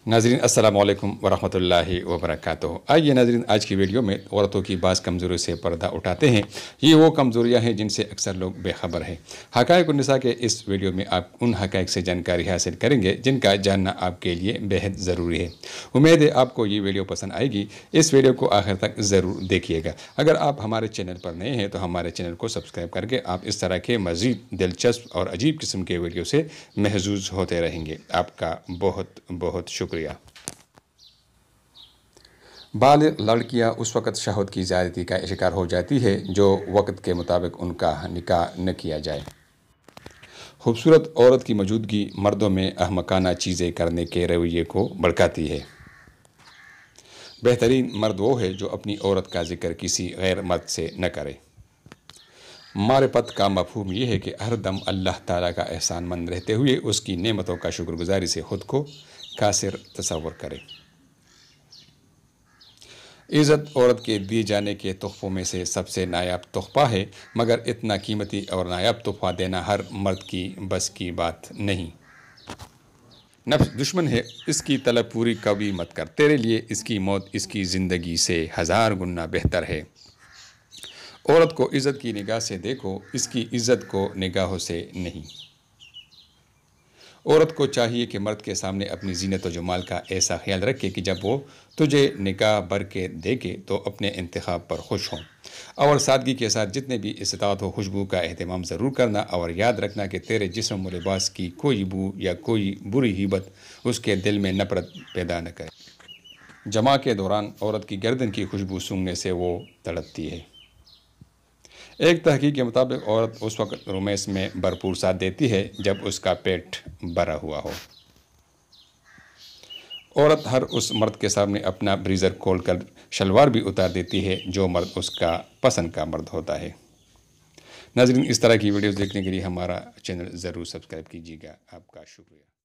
नाज़रीन अस्सलाम वालेकुम वरहमतुल्लाहि वबरकातुहू। आइए नाज़रीन, आज की वीडियो में औरतों की बाज़ कमज़ोरी से पर्दा उठाते हैं। ये वो कमज़ोरियाँ हैं जिनसे अक्सर लोग बेखबर हैं। हक़ाइक़-उन-निसा के इस वीडियो में आप उन हक़ाइक़ से जानकारी हासिल करेंगे जिनका जानना आपके लिए बेहद ज़रूरी है। उम्मीद है आपको ये वीडियो पसंद आएगी। इस वीडियो को आखिर तक ज़रूर देखिएगा। अगर आप हमारे चैनल पर नए हैं तो हमारे चैनल को सब्सक्राइब करके आप इस तरह के मज़ीद दिलचस्प और अजीब किस्म के वीडियो से महजूज होते रहेंगे। आपका बहुत बहुत शुक्रिया। बालिग़ लड़कियां उस वक़्त शहवत की ज़्यादती का शिकार हो जाती है जो वक़्त के मुताबिक उनका निकाह न किया जाए। खूबसूरत औरत की मौजूदगी मर्दों में अहमकाना चीज़ें करने के रवैये को भड़काती है। बेहतरीन मर्द वो है जो अपनी औरत का जिक्र किसी गैर मर्द से न करे। मारिफत का मफ़हूम ये है कि हर दम अल्लाह ताला का एहसानमंद रहते हुए उसकी नेमतों का शुक्रगुजारी से ख़ुद को कासिर तसव्वुर करे। इज़्ज़त औरत के दिए जाने के तोहफ़ों में से सबसे नायाब तोहफ़ा है, मगर इतना कीमती और नायाब तोहफ़ा देना हर मर्द की बस की बात नहीं। नफ्स दुश्मन है, इसकी तलब पूरी कभी मत कर। तेरे लिए इसकी मौत इसकी ज़िंदगी से 1000 गुना बेहतर है। औरत को इज़्ज़त की निगाह से देखो, इसकी इज़्ज़त को निगाहों से नहीं। औरत को चाहिए कि मर्द के सामने अपनी ज़ीनत और जमाल का ऐसा ख्याल रखे कि जब वो तुझे निगाह भर के देखे तो अपने इंतखाब पर खुश हों। और सादगी के साथ जितने भी इस्तात हो खुशबू का एहतमाम ज़रूर करना, और याद रखना कि तेरे जिस्म व लिबास की कोई बू या कोई बुरी हिबत उसके दिल में नफ़रत पैदा न करे। जमा के दौरान औरत की गर्दन की खुशबू सूंघने से वो तड़पती है। एक तहकीक के मुताबिक औरत उस वक़्त रोमांस में भरपूर साथ देती है जब उसका पेट भरा हुआ हो। औरत हर उस मर्द के सामने अपना ब्रीज़र खोलकर शलवार भी उतार देती है जो मर्द उसका पसंद का मर्द होता है। नाज़रीन, इस तरह की वीडियोज़ देखने के लिए हमारा चैनल ज़रूर सब्सक्राइब कीजिएगा। आपका शुक्रिया।